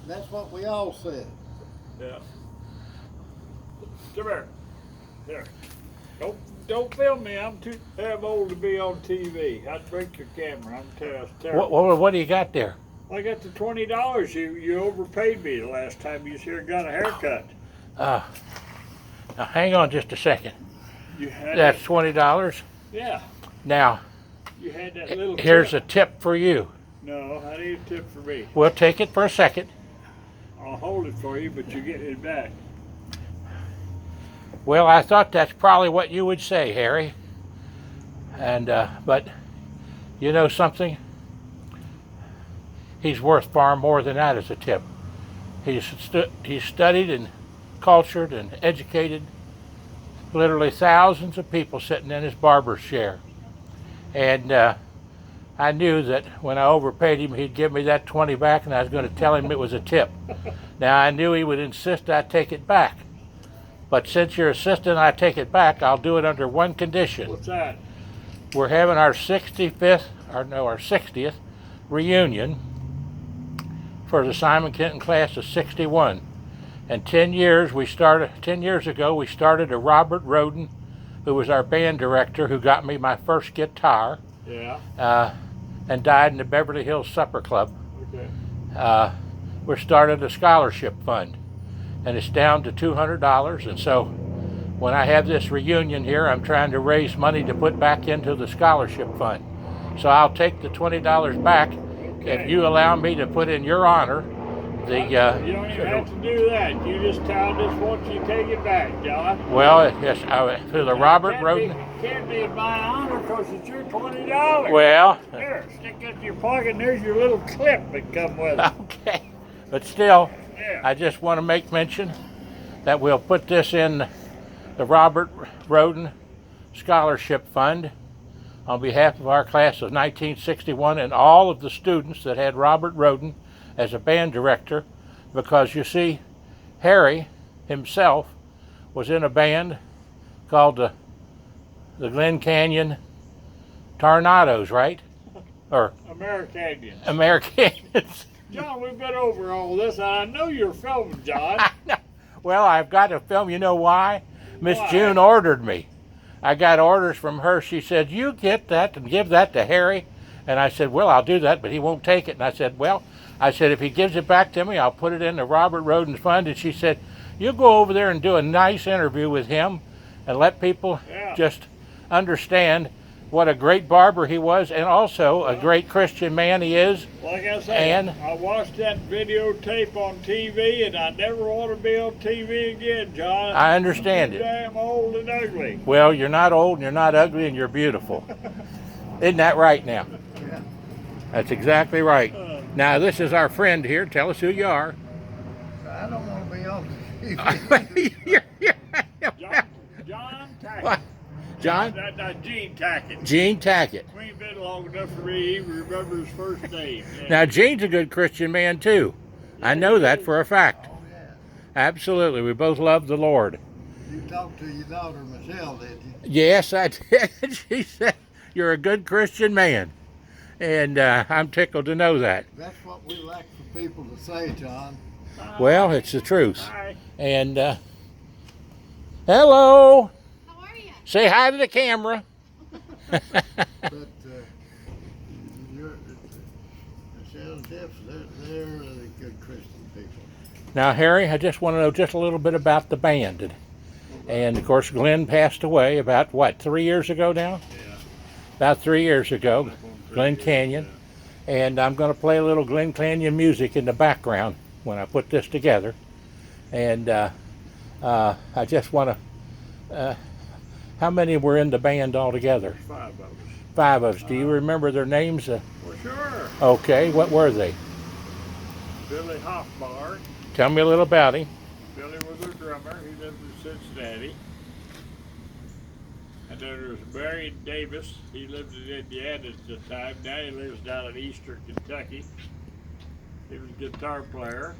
That's what we all said. Yeah. Come here. Here. Don't film me. I'm too damn old to be on TV. I'd break your camera. I'm terrible. What do you got there? I got the $20. You overpaid me the last time you was here and got a haircut. Now hang on just a second. You had That's it. $20. Yeah. Now, You had that little here's tip. a tip for you. No, I need a tip for me. We'll take it for a second. I'll hold it for you, but you get it back. Well, I thought that's probably what you would say, Harry. And but you know something? He's worth far more than that as a tip. He's studied and cultured and educated literally thousands of people sitting in his barber's chair. And I knew that when I overpaid him, he'd give me that 20 back, and I was going to tell him it was a tip. Now, I knew he would insist I take it back. But since you're insisting I take it back, I'll do it under one condition. What's that? We're having our 60th reunion for the Simon Kenton class of 61. And 10 years ago, we started a Robert Roden, who was our band director, who got me my first guitar. Yeah. And died in the Beverly Hills Supper Club. Okay. We started a scholarship fund, and it's down to $200. And so when I have this reunion here, I'm trying to raise money to put back into the scholarship fund. So I'll take the $20 back if you allow me to put in your honor the... you don't even have to do that. You just tell us once you take it back, John. Well, yes, to the Robert Roden... It can't be in my honor because it's your $20. Well... Here, stick it in your pocket, and there's your little clip that come with it. Okay. But still, Yeah. I just want to make mention that we'll put this in the Robert Roden Scholarship Fund on behalf of our class of 1961 and all of the students that had Robert Roden as a band director, because you see, Harry himself was in a band called the Glen Canyon Tornadoes, right? Or Americanians. Americans. John, we've been over all this, and I know you're filming, John. Well, I've got to film. You know why? Miss Why? June ordered me. I got orders from her. She said, you get that and give that to Harry. And I said, well, I'll do that, but he won't take it. And I said, if he gives it back to me, I'll put it in the Robert Roden Fund. And she said, you go over there and do a nice interview with him and let people just understand what a great barber he was, and also a great Christian man he is. Like I say, And I watched that videotape on TV, and I never want to be on TV again, John. I understand I'm it. damn old and ugly. Well, you're not old, and you're not ugly, and you're beautiful. Isn't that right now? Yeah. That's exactly right. Now, this is our friend here. Tell us who you are. I don't want to be on TV. John Tackett. What? John? That's Gene Tackett. Gene Tackett. We ain't been long enough for me to even remember his first name. Yeah. Now, Gene's a good Christian man, too. I know that for a fact. Oh, yeah. Absolutely. We both love the Lord. You talked to your daughter, Michelle, did you? Yes, I did. She said, you're a good Christian man. And I'm tickled to know that. That's what we like for people to say, John. Well, it's the truth. Hi. And hello. How are you? Say hi to the camera. But Michelle and Jeff, they're really good Christian people. Now, Harry, I just want to know just a little bit about the band. And of course, Glenn passed away about, 3 years ago now? Yeah. About 3 years ago, Glen Canyon. And I'm going to play a little Glen Canyon music in the background when I put this together. And I just want to, how many were in the band altogether? 5 of us. 5 of us. Do you remember their names? Well, sure. Okay, what were they? Billy Hoffbar. Tell me a little about him. Billy was a drummer. He lived in Cincinnati. And then there was Barry Davis. He lived in Indiana at the time. Now he lives down in eastern Kentucky. He was a guitar player.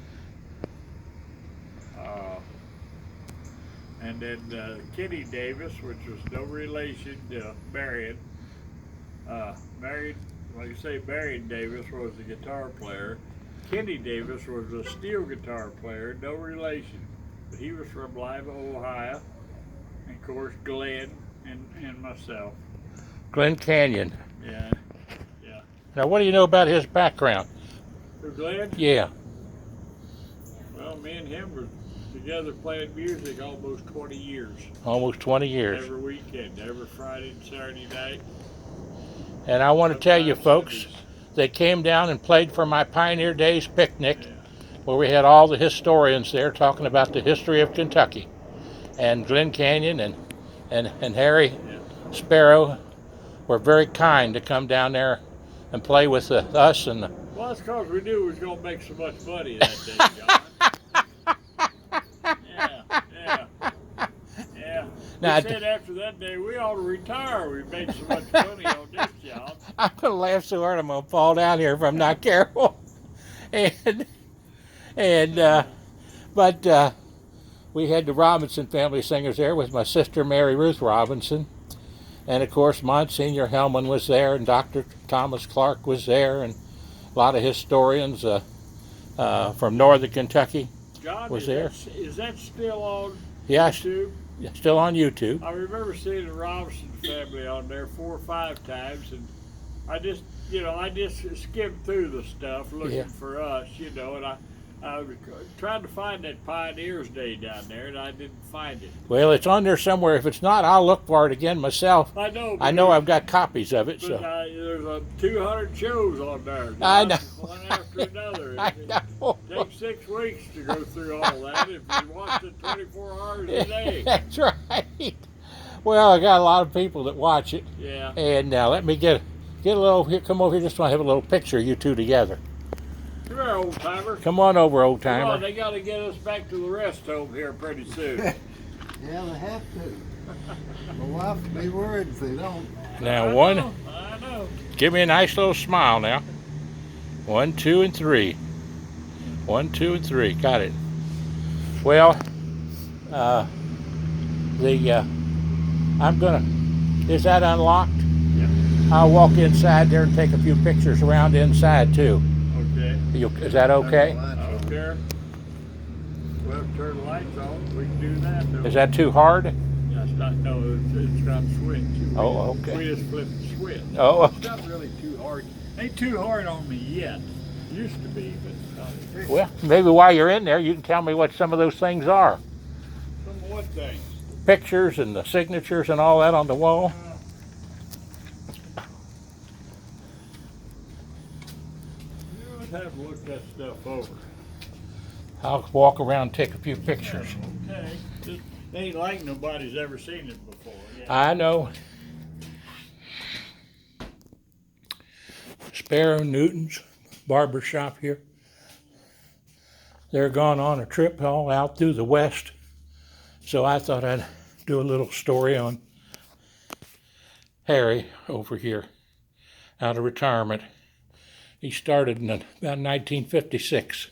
And then Kenny Davis, which was no relation to Marion. Like you say, Marion Davis was the guitar player. Kenny Davis was a steel guitar player, no relation. But he was from Lima, Ohio. And of course, Glenn and myself. Glen Canyon. Yeah. Yeah. Now, what do you know about his background? For Glenn? Yeah. Well, me and him were together playing music almost 20 years. Almost 20 years. Every weekend, every Friday and Saturday night. And I want to tell you, Sometimes folks, Sundays. they came down and played for my Pioneer Days picnic, Yeah. where we had all the historians there talking about the history of Kentucky. And Glen Canyon and Harry Yeah. Sparrow were very kind to come down there and play with us. And Well, that's because we knew we was going to make so much money that day, John. Yeah, yeah, yeah. Now, We said after that day, we ought to retire. We made so much money on this job. I'm going to laugh so hard I'm going to fall down here if I'm not careful. But we had the Robinson family singers there with my sister Mary Ruth Robinson. And of course, Monsignor Hellman was there, and Dr. Thomas Clark was there, and a lot of historians from northern Kentucky John, was there. Is that still on Yes, YouTube? still on YouTube. I remember seeing the Robinson family on there 4 or 5 times, and I just skimmed through the stuff looking Yeah. for us, and I was trying to find that Pioneers Day down there, and I didn't find it. Well, it's on there somewhere. If it's not, I'll look for it again myself. I know. I know I've got copies of it. But So there's 200 shows on there. I know. One after another. I know. It takes 6 weeks to go through all that if you watch it 24 hours a day. That's right. Well, I got a lot of people that watch it. Yeah. And now let me get a little here. Come over here. Just want to have a little picture of you two together. Come here, old timer. Come on over, old Come on, timer. they got to get us back to the rest home here pretty soon. Yeah, they have to. My wife will be worried if they don't. Now I one. know, I know. Give me a nice little smile now. 1, 2, and 3. 1, 2, and 3. Got it. Well, I'm gonna. Is that unlocked? Yeah. I'll walk inside there and take a few pictures around inside too. Okay. Is that okay? I don't care. Well, turn the lights on. We can do that. Though. Is that too hard? That's not. No, it's got a switch. Oh, okay. We just flip the switch. Oh, It's not really too hard. Ain't too hard on me yet. Used to be, but well, maybe while you're in there, you can tell me what some of those things are. some what things. Pictures and the signatures and all that on the wall. Let's have a look at that stuff over. I'll walk around and take a few pictures. Okay. Just ain't like nobody's ever seen it before. Yeah. I know. Sparrow Newton's Barbershop here. They're gone on a trip all out through the West. So I thought I'd do a little story on Harry over here, out of retirement. He started in about 1956.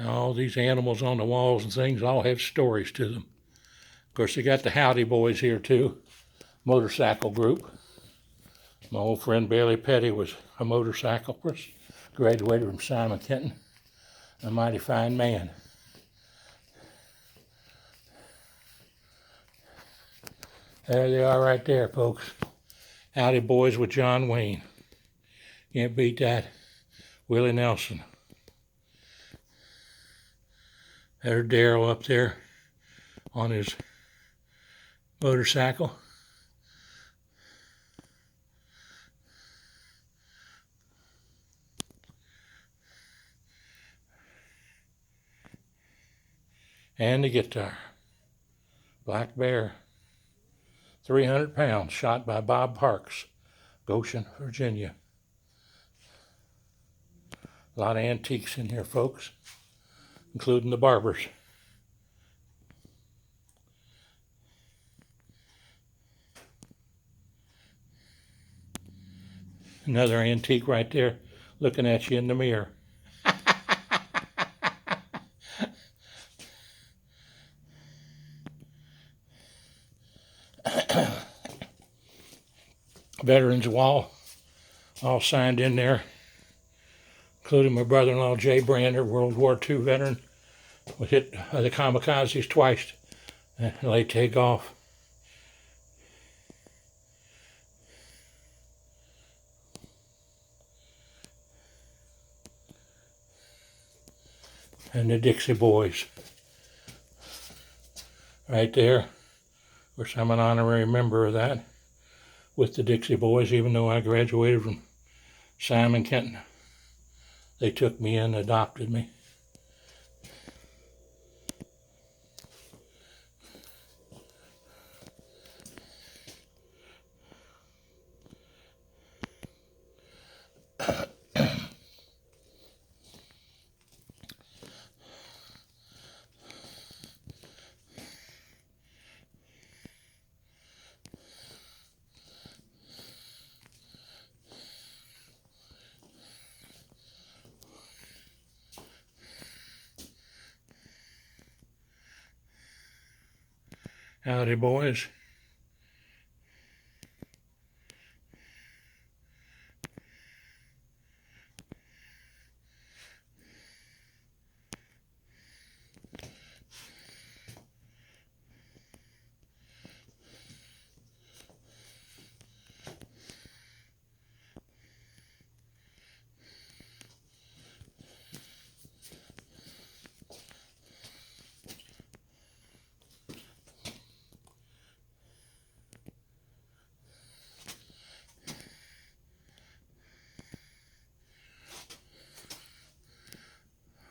All these animals on the walls and things all have stories to them. Of course, they got the Howdy Boys here too, motorcycle group. My old friend Bailey Petty was a motorcyclist, graduated from Simon Kenton, a mighty fine man. There they are right there, folks. Howdy Boys with John Wayne. Can't beat that. Willie Nelson. There's Darrell up there on his motorcycle. And the guitar. Black Bear. 300 pounds, shot by Bob Parks, Goshen, Virginia. A lot of antiques in here, folks, including the barbers. Another antique right there, looking at you in the mirror. Veterans Wall all signed in there, including my brother-in-law, Jay Brander, World War II veteran, was hit by the kamikazes twice and lay take off. And the Dixie Boys right there. Of course, I'm an honorary member of that with the Dixie Boys, even though I graduated from Simon Kenton. They took me in, adopted me. Howdy, boys.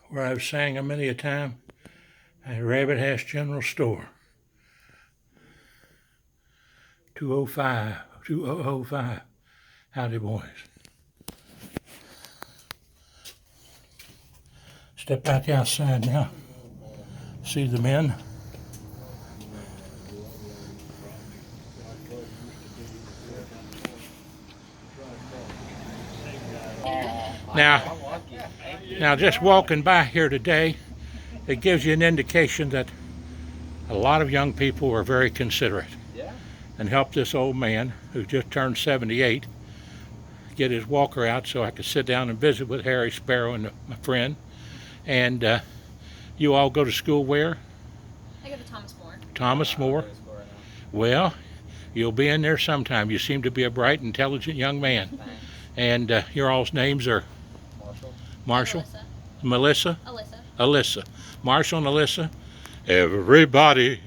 Where I've sang a many a time at Rabbit Hash General Store. 2005. Howdy, boys. Step back outside now. See the men. Now, just walking by here today, it gives you an indication that a lot of young people are very considerate and help this old man who just turned 78 get his walker out so I could sit down and visit with Harry Sparrow and my friend. And you all go to school where? I go to Thomas More. Thomas More. Well, you'll be in there sometime. You seem to be a bright, intelligent young man. Thanks. And your all's names are? Marshall? Melissa? Alyssa. Marshall and Alyssa. Everybody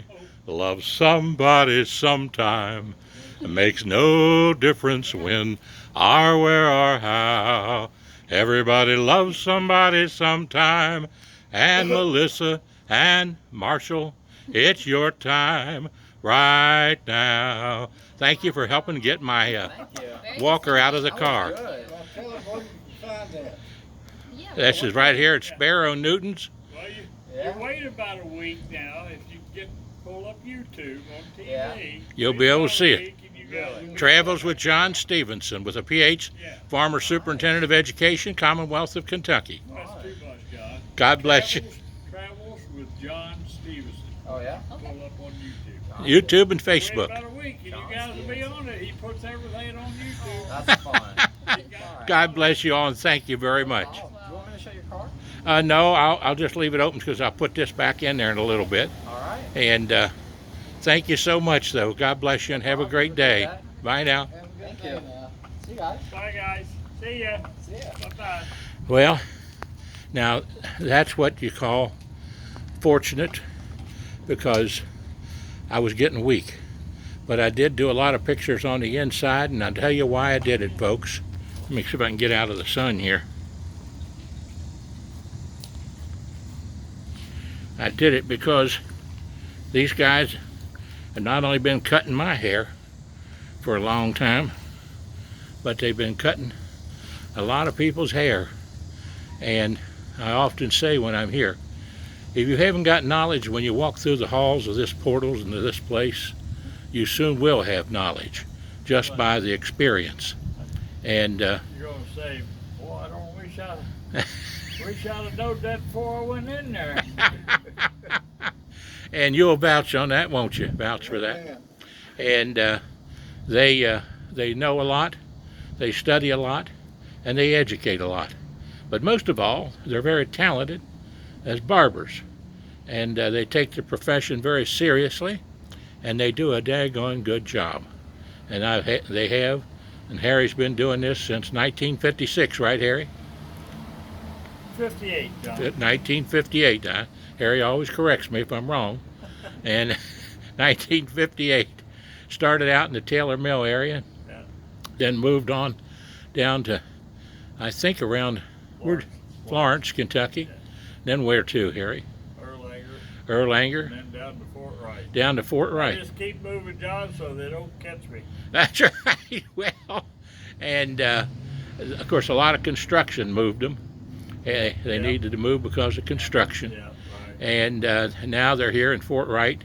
loves somebody sometime. It makes no difference when or where or how. Everybody loves somebody sometime. And Melissa and Marshall, it's your time right now. Thank you for helping get my walker out of the car. Tell them where you can find that. This is right here at Sparrow Newton's. Well, you wait about a week now. If you pull up YouTube on TV, You'll be able to see it. Really? Travels with John Stephenson with a PH, former Superintendent of Education, Commonwealth of Kentucky. That's too much, John. God bless you. Travels with John Stevenson. Oh, yeah? Pull up on YouTube. YouTube and Wait Facebook. about a week, and you guys will be on it. He puts everything on YouTube. That's fun. God bless you all and thank you very much. Oh, you want me to show your car? No, I'll just leave it open because I'll put this back in there in a little bit. All right. And thank you so much, though. God bless you and have a great day. Bye now. Have a good Thank day you. now. See you guys. Bye, guys. See ya. See ya. Bye-bye. Well, now that's what you call fortunate because I was getting weak. But I did do a lot of pictures on the inside, and I'll tell you why I did it, folks. Let me see if I can get out of the sun here. I did it because these guys have not only been cutting my hair for a long time, but they've been cutting a lot of people's hair. And I often say when I'm here, if you haven't got knowledge when you walk through the halls of this portals into this place, you soon will have knowledge just by the experience. And You're going to say, boy, I don't wish I'd have known that before I went in there. and you'll vouch on that, won't you? Vouch for that. And they know a lot, they study a lot, and they educate a lot. But most of all, they're very talented as barbers, and they take the profession very seriously, and they do a daggone good job. And they have, and Harry's been doing this since 1956, right, Harry? 58, John. 1958. Harry always corrects me if I'm wrong. And 1958. Started out in the Taylor Mill area, Yeah. then moved on down to, I think, around Florence, Kentucky. Yeah. Then where to, Harry? Erlanger. Erlanger. And then down to Fort Wright. Down to Fort I Wright. just keep moving, John, so they don't catch me. That's right. Well, and of course, a lot of construction moved them. They Yeah. needed to move because of construction. Yeah, right. And now they're here in Fort Wright.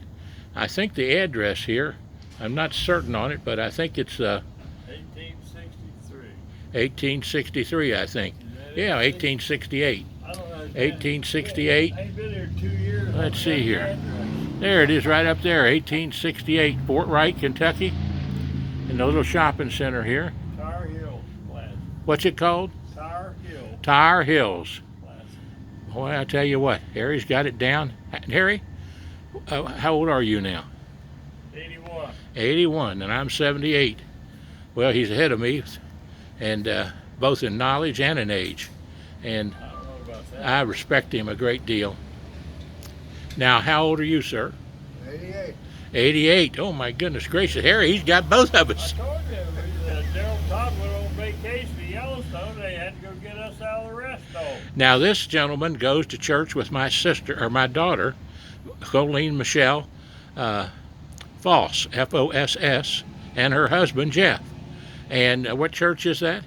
I think the address here, I'm not certain on it, but I think it's 1863. 1863, I think. Yeah, 1868. I don't know. 1868. I ain't been here 2 years. Let's see here. There it is right up there, 1868, Fort Wright, Kentucky. In the little shopping center here. Tar Hill Plaza. What's it called? Tar Hill Tar Hills. Plaza. Boy, I tell you what, Harry's got it down. Harry, how old are you now? 81. 81, and I'm 78. Well, he's ahead of me, and both in knowledge and in age. And I don't know about that. I respect him a great deal. Now, how old are you, sir? 88. 88. Oh, my goodness gracious. Harry, he's got both of I us. told you, Darrell and Todd went on vacation to Yellowstone. They had to go get us out of the rest home. Now, this gentleman goes to church with my sister, or my daughter, Colleen Michelle Foss, Foss, and her husband, Jeff. And what church is that?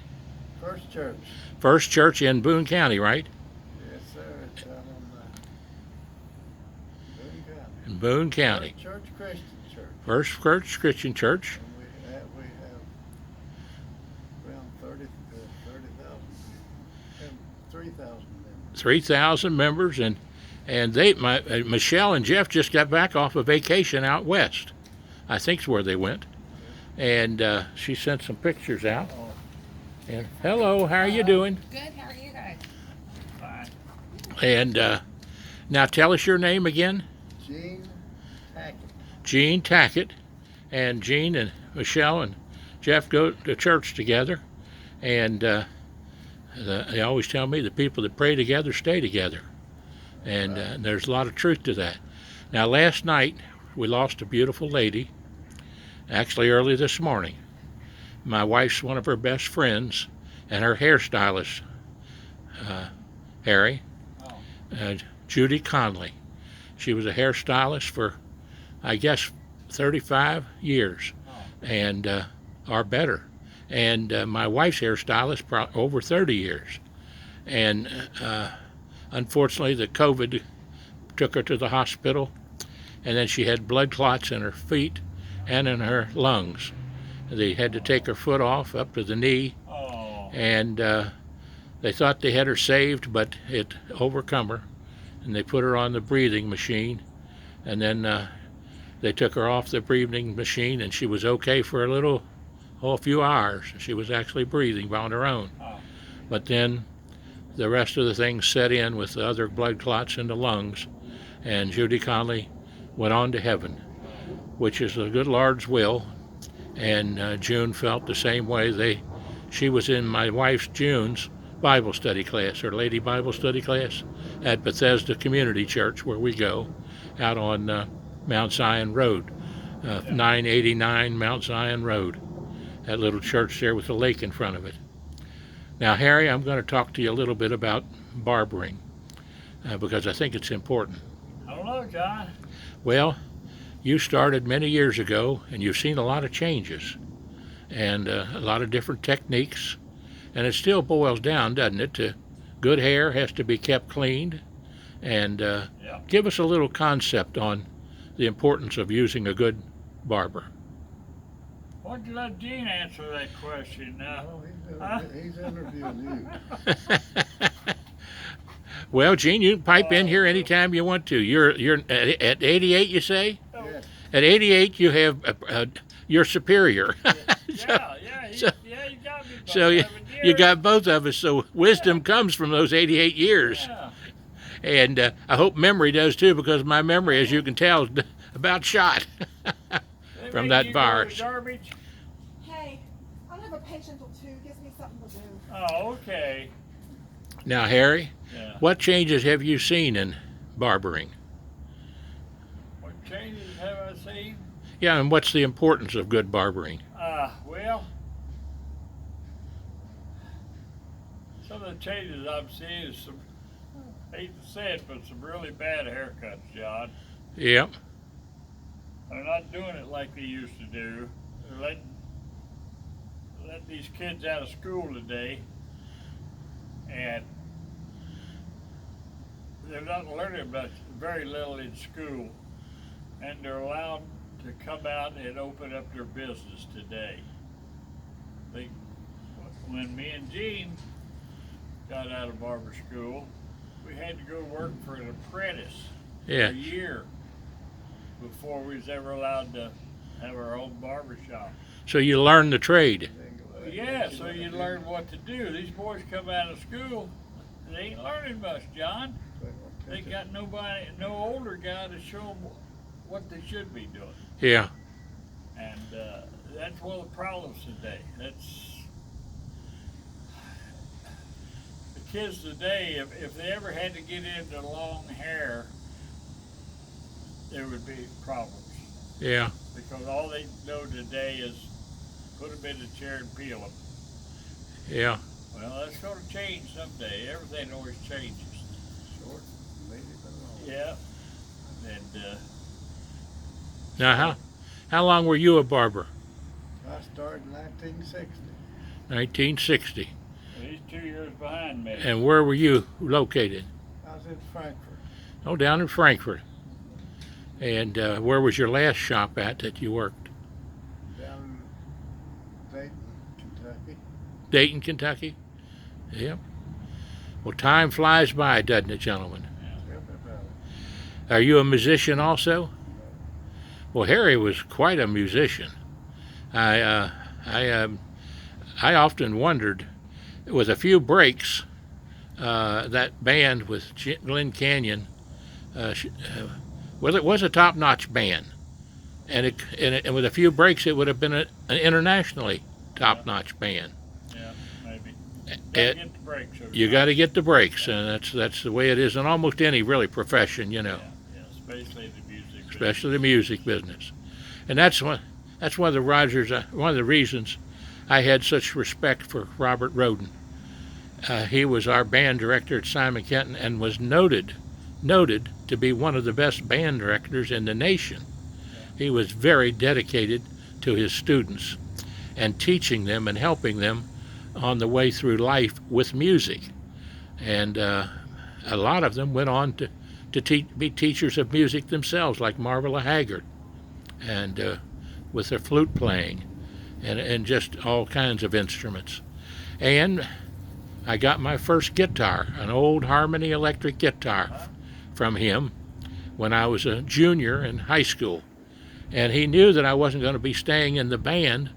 First church. First Church in Boone County, right? Yes, sir. It's out on Boone County. In Boone County. First Church Christian Church. First Church Christian Church. And we have around 3,000 members. 3,000 members, and Michelle and Jeff just got back off a vacation out west. I think's where they went. And she sent some pictures out. And hello, how are you doing? Good. How are you guys? Fine. And now tell us your name again. Gene Tackett. Gene Tackett. And Gene and Michelle and Jeff go to church together. And they always tell me the people that pray together stay together. And there's a lot of truth to that. Now, last night we lost a beautiful lady, actually early this morning. My wife's one of her best friends, and her hairstylist, Harry, Judy Conley. She was a hairstylist for, I guess, 35 years, and or better. And my wife's hairstylist over 30 years. And unfortunately, the COVID took her to the hospital, and then she had blood clots in her feet and in her lungs. They had to take her foot off up to the knee, Oh. and they thought they had her saved, but it overcome her, and they put her on the breathing machine, and then they took her off the breathing machine, and she was okay for a few hours. She was actually breathing on her own. Oh. But then the rest of the things set in with the other blood clots in the lungs, and Judy Conley went on to heaven, which is the good Lord's will. And June felt the same way. She was in my wife's June's Bible study class, her lady Bible study class at Bethesda Community Church, where we go, out on Mount Zion Road, 989 Mount Zion Road, that little church there with a lake in front of it. Now, Harry, I'm going to talk to you a little bit about barbering, because I think it's important. I don't know, John. Well, you started many years ago, and you've seen a lot of changes and a lot of different techniques, and it still boils down, doesn't it, to good hair has to be kept cleaned. And give us a little concept on the importance of using a good barber. Why don't you let Gene answer that question now? Oh, he's interviewing you. Well, Gene, you can pipe in here anytime you want to. You're at 88, you say? Yes. At 88, you have your superior. Yeah, you got me. So You You got both of us, so wisdom comes from those 88 years. Yeah. And I hope memory does too, because my memory, as you can tell, is about shot They from make that you go to virus. Garbage? Hey, I don't have a patient till 2. Gives me something to do. Oh, okay. Now, Harry, Yeah. what changes have you seen in barbering? What changes have I seen? Yeah, and what's the importance of good barbering? Well, some of the changes I've seen is some, hate to say it, but some really bad haircuts, John. Yep. They're not doing it like they used to do. They're letting these kids out of school today, and they're not learning much, very little in school, and they're allowed to come out and open up their business today. When me and Gene got out of barber school, we had to go work for an apprentice Yeah. a year before we was ever allowed to have our own barber shop. So you learn the trade. Yeah, so you learn what to do. These boys come out of school, they ain't learning much, John. They got no older guy to show them what they should be doing. Yeah. And that's one of the problems today. The kids today, if they ever had to get into long hair, there would be problems. Yeah. Because all they know today is put them in the chair and peel them. Yeah. Well, that's going to change someday. Everything always changes. Short, leave it alone. Yeah. And Now, how long were you a barber? I started in 1960. 1960. he's 2 years behind me. And where were you located? I was in Frankfurt. Oh, down in Frankfurt. And where was your last shop at that you worked? Down in Dayton, Kentucky. Dayton, Kentucky? Yep. Well, time flies by, doesn't it, gentlemen? Tell me about it. Are you a musician also? Well, Harry was quite a musician. I often wondered, with a few breaks, that band with Glen Canyon, well, it was a top-notch band, and with a few breaks, it would have been an internationally top-notch band. Yeah, maybe. It- Get the brakes. You got to get the breaks, and that's the way it is in almost any really profession, you know. Yeah, especially the music. Especially the music business, and that's one of the reasons I had such respect for Robert Roden. He was our band director at Simon Kenton and was noted to be one of the best band directors in the nation. He was very dedicated to his students and teaching them and helping them on the way through life with music, and a lot of them went on to be teachers of music themselves, like Marvella Haggard, and with their flute playing, and just all kinds of instruments. And I got my first guitar, an old Harmony electric guitar, from him when I was a junior in high school. And he knew that I wasn't going to be staying in the band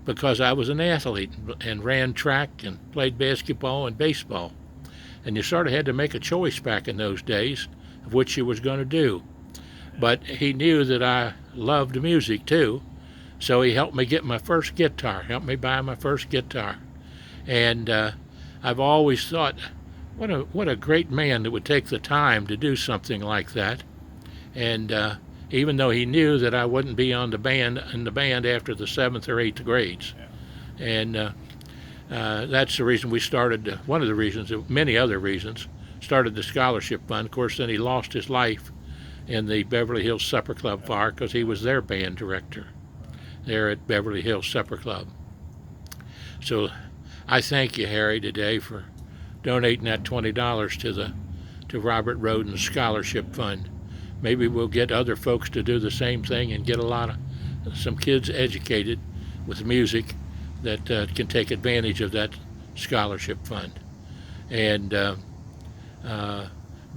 because I was an athlete and ran track and played basketball and baseball. And you sort of had to make a choice back in those days of which you was going to do. But he knew that I loved music too, so he helped me get my first guitar, helped me buy my first guitar. And I've always thought, what a great man that would take the time to do something like that. And even though he knew that I wouldn't be in the band after the 7th or 8th grades. Yeah. And that's the reason we started, one of the reasons, many other reasons, started the scholarship fund. Of course, then he lost his life in the Beverly Hills Supper Club fire because he was their band director there at Beverly Hills Supper Club. So I thank you, Harry, today for donating that $20 to Robert Roden's scholarship fund. Maybe we'll get other folks to do the same thing and get some kids educated with music that can take advantage of that scholarship fund. And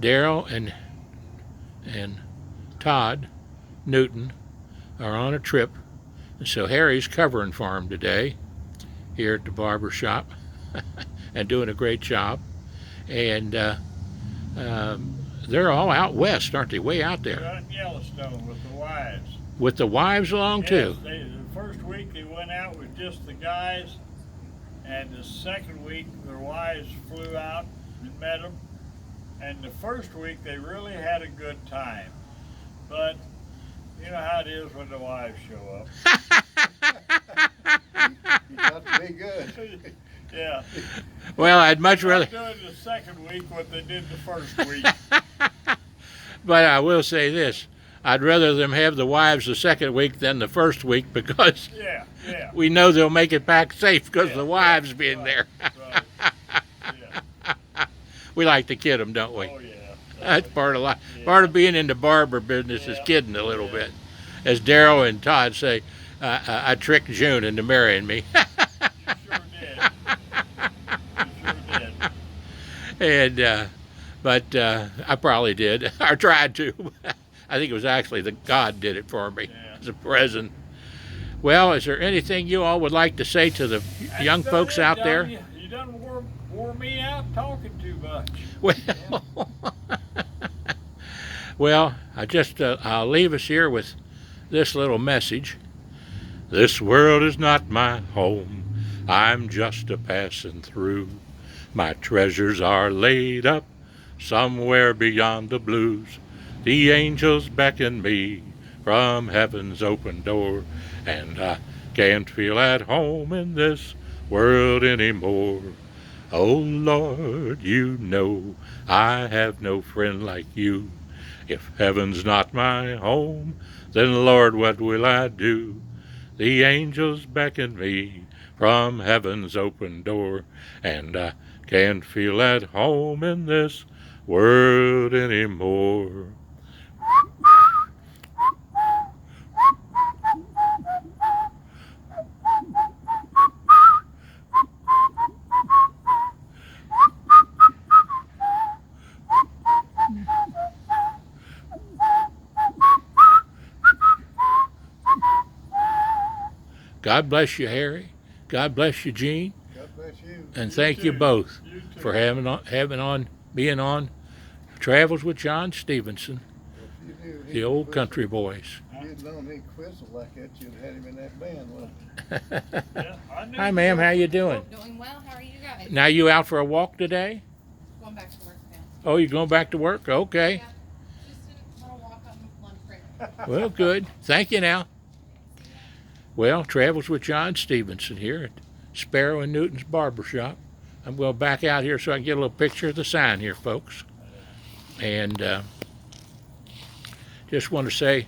Darrell and Todd Newton are on a trip, and so Harry's covering for him today here at the Barbershop. and doing a great job. And they're all out west, aren't they? Way out They're there. out in Yellowstone with the wives. With the wives along too. Yes, the first week they went out with just the guys, and the second week their wives flew out and met them. And the first week they really had a good time. But you know how it is when the wives show up. You got to be good. Yeah. Well, I'd much They're rather. not doing the second week what they did the first week. But I will say this: I'd rather them have the wives the second week than the first week, because Yeah, yeah. we know they'll make it back safe because Yeah, the wives being right, there. Right. Yeah. We like to kid them, don't we? Oh, yeah. That's part of life. Yeah. Part of being in the barber business is Yeah. kidding a little Yeah. bit. As Darrell and Todd say, I tricked June into marrying me. You sure did. You sure did. And but I probably did. I tried to. I think it was actually that God did it for me Yeah. as a present. Well, is there anything you all would like to say to the young That's folks it, out John. there? You done wore me out talking too much. Well, well, I'll leave us here with this little message. This world is not my home. I'm just a passing through. My treasures are laid up somewhere beyond the blues. The angels beckon me from heaven's open door, and I can't feel at home in this world anymore. Oh Lord, you know I have no friend like you. If heaven's not my home, then Lord, what will I do? The angels beckon me from heaven's open door, and I can't feel at home in this world anymore. God bless you, Harry. God bless you, Gene. God bless you. And thank you too. both You too. for being on Travels with John Stephenson, If you knew the he old could country boys. whistle- If you'd known he'd whistle like that, you'd have had him in that band, wouldn't you? Yeah, I knew Hi, you ma'am. were- How you doing? Doing well. How are you guys? Now you out for a walk today? Going back to work now. Oh, you're going back to work? Okay. Yeah. Just a little walk on lunch break. Well, good. Thank you now. Well, Travels with John Stephenson here at Sparrow and Newton's Barbershop. I'm going back out here so I can get a little picture of the sign here, folks. And just want to say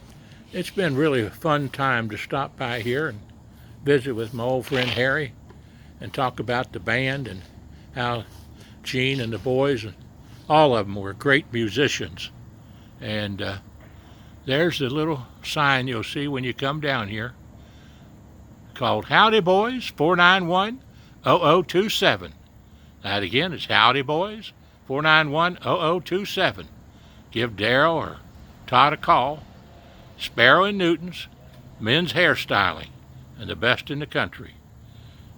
it's been really a fun time to stop by here and visit with my old friend Harry and talk about the band and how Gene and the boys and all of them were great musicians. And there's the little sign you'll see when you come down here called Howdy Boys 491-0027. That again is Howdy Boys 491-0027. Give Darrell or Todd a call. Sparrow and Newton's men's hairstyling, and the best in the country.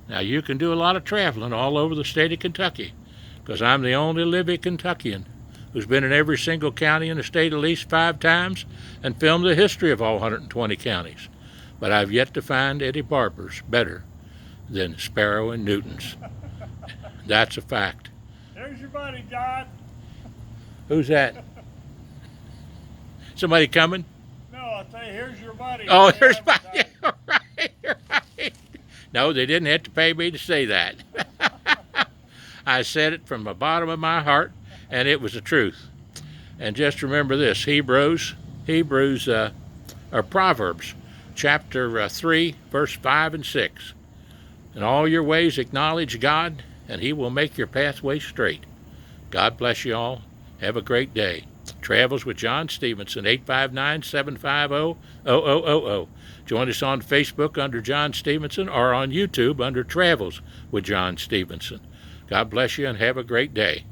Now you can do a lot of traveling all over the state of Kentucky, because I'm the only living Kentuckian who's been in every single county in the state at least 5 times and filmed the history of all 120 counties. But I've yet to find any barbers better than Sparrow and Newton's. That's a fact. There's your buddy, John. Who's that? Somebody coming? No, I say, here's your buddy. Oh, They there's my, advertise. right. No, they didn't have to pay me to say that. I said it from the bottom of my heart, and it was the truth. And just remember this, Hebrews or Proverbs, chapter 3, verse 5 and 6. In all your ways acknowledge God, and he will make your pathway straight. God bless you all. Have a great day. Travels with John Stephenson, 859-750-0000. Join us on Facebook under John Stephenson or on YouTube under Travels with John Stephenson. God bless you and have a great day.